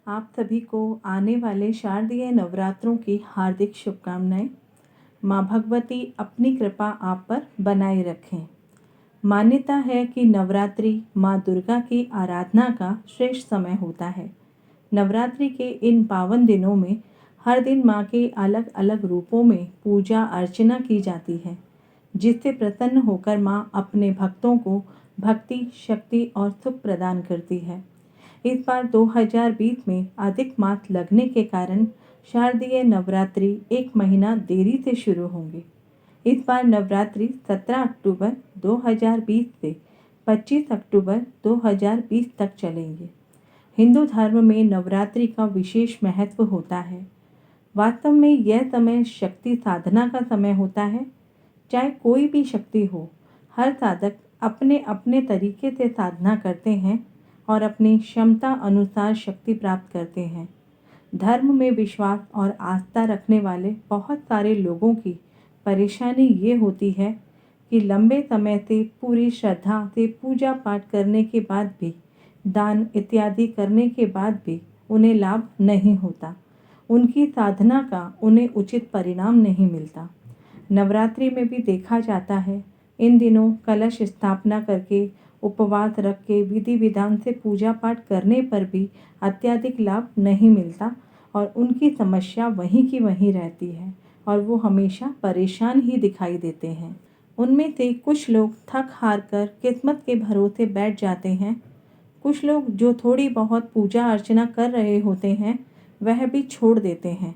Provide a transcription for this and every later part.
आप सभी को आने वाले शारदीय नवरात्रों की हार्दिक शुभकामनाएं। माँ भगवती अपनी कृपा आप पर बनाए रखें। मान्यता है कि नवरात्रि माँ दुर्गा की आराधना का श्रेष्ठ समय होता है। नवरात्रि के इन पावन दिनों में हर दिन माँ के अलग अलग रूपों में पूजा अर्चना की जाती है, जिससे प्रसन्न होकर माँ अपने भक्तों को भक्ति, शक्ति और सुख प्रदान करती है। इस बार 2020 में अधिक मास लगने के कारण शारदीय नवरात्रि एक महीना देरी से शुरू होंगे। इस बार नवरात्रि 17 अक्टूबर 2020 से 25 अक्टूबर 2020 तक चलेंगे। हिंदू धर्म में नवरात्रि का विशेष महत्व होता है। वास्तव में यह समय शक्ति साधना का समय होता है। चाहे कोई भी शक्ति हो, हर साधक अपने अपने तरीके से साधना करते हैं और अपनी क्षमता अनुसार शक्ति प्राप्त करते हैं। धर्म में विश्वास और आस्था रखने वाले बहुत सारे लोगों की परेशानी ये होती है कि लंबे समय से पूरी श्रद्धा से पूजा पाठ करने के बाद भी, दान इत्यादि करने के बाद भी उन्हें लाभ नहीं होता। उनकी साधना का उन्हें उचित परिणाम नहीं मिलता। नवरात्रि में भी देखा जाता है, इन दिनों कलश स्थापना करके उपवास रख के विधि विधान से पूजा पाठ करने पर भी अत्यधिक लाभ नहीं मिलता और उनकी समस्या वहीं की वहीं रहती है और वो हमेशा परेशान ही दिखाई देते हैं। उनमें से कुछ लोग थक हार कर किस्मत के भरोसे बैठ जाते हैं। कुछ लोग जो थोड़ी बहुत पूजा अर्चना कर रहे होते हैं वह भी छोड़ देते हैं,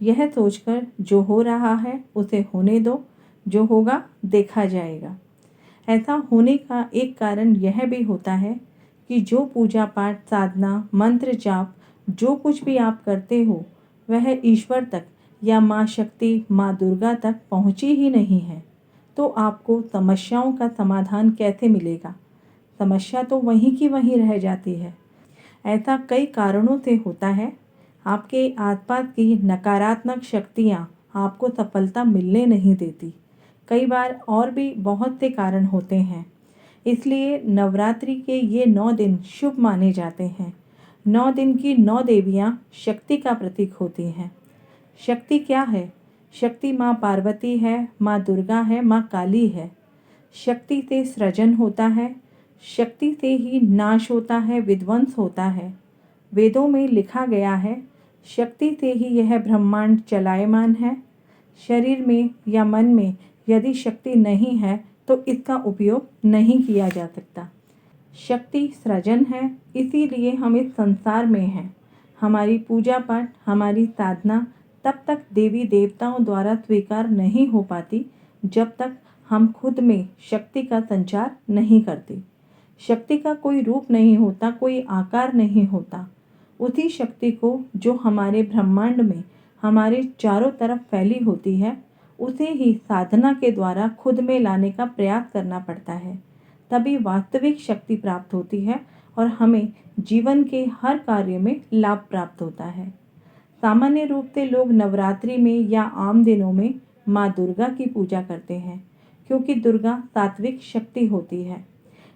यह सोचकर जो हो रहा है उसे होने दो, जो होगा देखा जाएगा। ऐसा होने का एक कारण यह भी होता है कि जो पूजा पाठ, साधना, मंत्र जाप जो कुछ भी आप करते हो वह ईश्वर तक या माँ शक्ति, माँ दुर्गा तक पहुँची ही नहीं है, तो आपको समस्याओं का समाधान कैसे मिलेगा? समस्या तो वहीं की वहीं रह जाती है। ऐसा कई कारणों से होता है। आपके आसपास की नकारात्मक शक्तियाँ आपको सफलता मिलने नहीं देती। कई बार और भी बहुत से कारण होते हैं। इसलिए नवरात्रि के ये 9 दिन शुभ माने जाते हैं। 9 दिन की 9 देवियाँ शक्ति का प्रतीक होती हैं। शक्ति क्या है? शक्ति माँ पार्वती है, माँ दुर्गा है, माँ काली है। शक्ति से सृजन होता है, शक्ति से ही नाश होता है, विध्वंस होता है। वेदों में लिखा गया है, शक्ति से ही यह ब्रह्मांड चलायमान है। शरीर में या मन में यदि शक्ति नहीं है तो इसका उपयोग नहीं किया जा सकता। शक्ति सृजन है, इसीलिए हम इस संसार में हैं। हमारी पूजा पाठ, हमारी साधना तब तक देवी देवताओं द्वारा स्वीकार नहीं हो पाती जब तक हम खुद में शक्ति का संचार नहीं करते। शक्ति का कोई रूप नहीं होता, कोई आकार नहीं होता। उसी शक्ति को जो हमारे ब्रह्मांड में हमारे चारों तरफ फैली होती है, उसे ही साधना के द्वारा खुद में लाने का प्रयास करना पड़ता है। तभी वास्तविक शक्ति प्राप्त होती है और हमें जीवन के हर कार्य में लाभ प्राप्त होता है। सामान्य रूप से लोग नवरात्रि में या आम दिनों में माँ दुर्गा की पूजा करते हैं, क्योंकि दुर्गा सात्विक शक्ति होती है।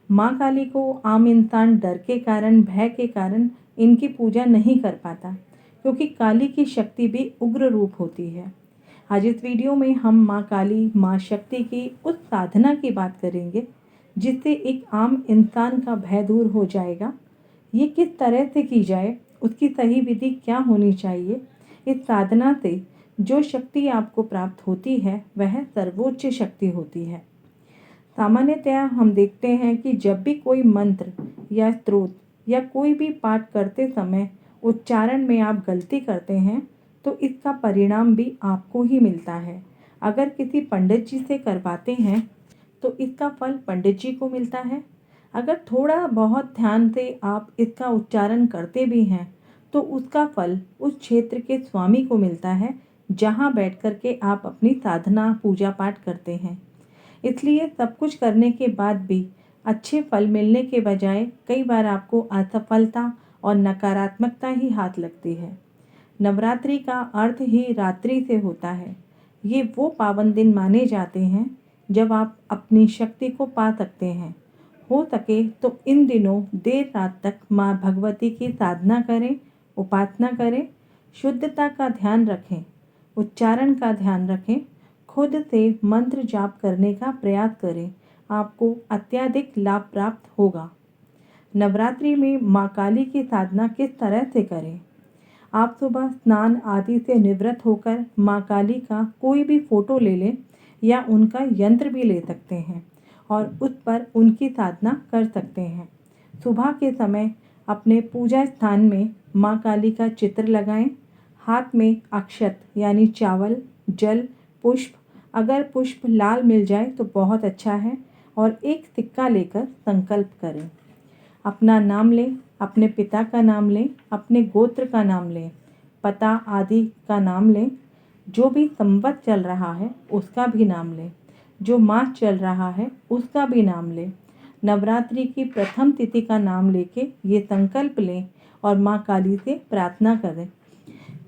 माँ काली को आम इंसान डर के कारण, भय के कारण इनकी पूजा नहीं कर पाता, क्योंकि काली की शक्ति भी उग्र रूप होती है। आज इस वीडियो में हम माँ काली, माँ शक्ति की उस साधना की बात करेंगे जिससे एक आम इंसान का भय दूर हो जाएगा। ये किस तरह से की जाए, उसकी सही विधि क्या होनी चाहिए। इस साधना से जो शक्ति आपको प्राप्त होती है वह सर्वोच्च शक्ति होती है। सामान्यतया हम देखते हैं कि जब भी कोई मंत्र या स्तोत्र या कोई भी पाठ करते समय उच्चारण में आप गलती करते हैं तो इसका परिणाम भी आपको ही मिलता है। अगर किसी पंडित जी से करवाते हैं तो इसका फल पंडित जी को मिलता है। अगर थोड़ा बहुत ध्यान से आप इसका उच्चारण करते भी हैं तो उसका फल उस क्षेत्र के स्वामी को मिलता है जहाँ बैठ कर के आप अपनी साधना पूजा पाठ करते हैं। इसलिए सब कुछ करने के बाद भी अच्छे फल मिलने के बजाय कई बार आपको असफलता और नकारात्मकता ही हाथ लगती है। नवरात्रि का अर्थ ही रात्रि से होता है। ये वो पावन दिन माने जाते हैं जब आप अपनी शक्ति को पा सकते हैं। हो सके तो इन दिनों देर रात तक माँ भगवती की साधना करें, उपासना करें, शुद्धता का ध्यान रखें, उच्चारण का ध्यान रखें, खुद से मंत्र जाप करने का प्रयास करें। आपको अत्यधिक लाभ प्राप्त होगा। नवरात्रि में माँ काली की साधना किस तरह से करें? आप सुबह स्नान आदि से निवृत्त होकर माँ काली का कोई भी फोटो ले लें या उनका यंत्र भी ले सकते हैं और उस पर उनकी साधना कर सकते हैं। सुबह के समय अपने पूजा स्थान में माँ काली का चित्र लगाएं। हाथ में अक्षत यानी चावल, जल, पुष्प, अगर पुष्प लाल मिल जाए तो बहुत अच्छा है, और एक सिक्का लेकर संकल्प करें। अपना नाम लें, अपने पिता का नाम लें, अपने गोत्र का नाम लें, पता आदि का नाम लें, जो भी संवत चल रहा है उसका भी नाम लें, जो मास चल रहा है उसका भी नाम लें। नवरात्रि की प्रथम तिथि का नाम लेके ये संकल्प लें और माँ काली से प्रार्थना करें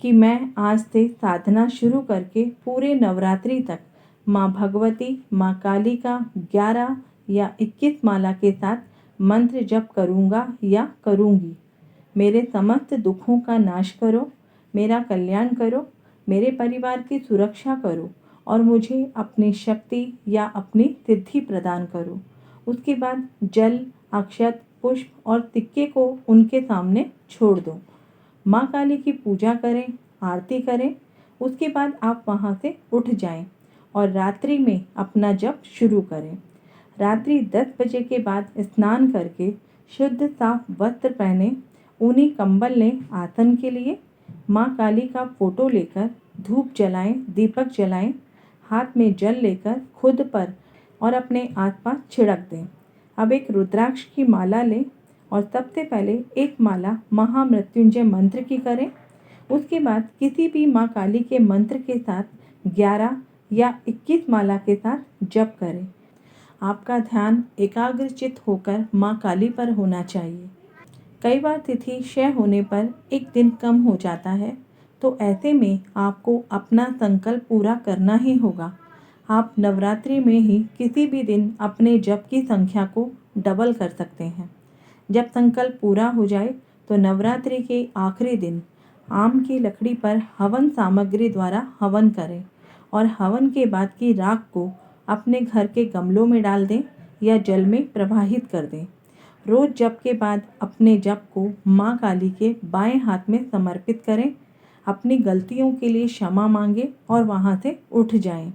कि मैं आज से साधना शुरू करके पूरे नवरात्रि तक माँ भगवती, माँ काली का 11 या 21 माला के साथ मंत्र जप करूँगा या करूँगी। मेरे समस्त दुखों का नाश करो, मेरा कल्याण करो, मेरे परिवार की सुरक्षा करो और मुझे अपनी शक्ति या अपनी सिद्धि प्रदान करो। उसके बाद जल, अक्षत, पुष्प और सिक्के को उनके सामने छोड़ दो। माँ काली की पूजा करें, आरती करें। उसके बाद आप वहाँ से उठ जाएं और रात्रि में अपना जप शुरू करें। रात्रि 10 बजे के बाद स्नान करके शुद्ध साफ वस्त्र पहने, ऊनी कंबल लें आसन के लिए। माँ काली का फोटो लेकर धूप जलाएं, दीपक जलाएं, हाथ में जल लेकर खुद पर और अपने आसपास छिड़क दें। अब एक रुद्राक्ष की माला लें और सबसे पहले एक माला महामृत्युंजय मंत्र की करें। उसके बाद किसी भी माँ काली के मंत्र के साथ 11 या 21 माला के साथ जप करें। आपका ध्यान एकाग्रचित होकर माँ काली पर होना चाहिए। कई बार तिथि क्षय होने पर एक दिन कम हो जाता है, तो ऐसे में आपको अपना संकल्प पूरा करना ही होगा। आप नवरात्रि में ही किसी भी दिन अपने जप की संख्या को डबल कर सकते हैं। जब संकल्प पूरा हो जाए तो नवरात्रि के आखिरी दिन आम की लकड़ी पर हवन सामग्री द्वारा हवन करें और हवन के बाद की राख को अपने घर के गमलों में डाल दें या जल में प्रवाहित कर दें। रोज जप के बाद अपने जप को माँ काली के बाएं हाथ में समर्पित करें। अपनी गलतियों के लिए क्षमा मांगे और वहाँ से उठ जाएं।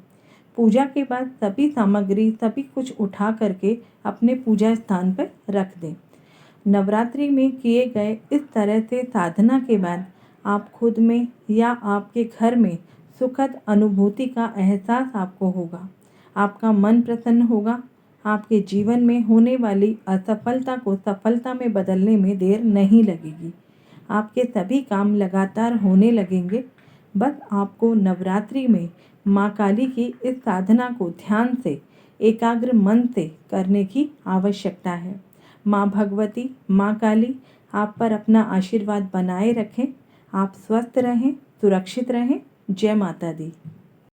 पूजा के बाद सभी सामग्री सभी कुछ उठा करके अपने पूजा स्थान पर रख दें। नवरात्रि में किए गए इस तरह से साधना के बाद आप खुद में या आपके घर में सुखद अनुभूति का एहसास आपको होगा। आपका मन प्रसन्न होगा। आपके जीवन में होने वाली असफलता को सफलता में बदलने में देर नहीं लगेगी। आपके सभी काम लगातार होने लगेंगे। बस आपको नवरात्रि में माँ काली की इस साधना को ध्यान से, एकाग्र मन से करने की आवश्यकता है। माँ भगवती, माँ काली आप पर अपना आशीर्वाद बनाए रखें। आप स्वस्थ रहें, सुरक्षित रहें। जय माता दी।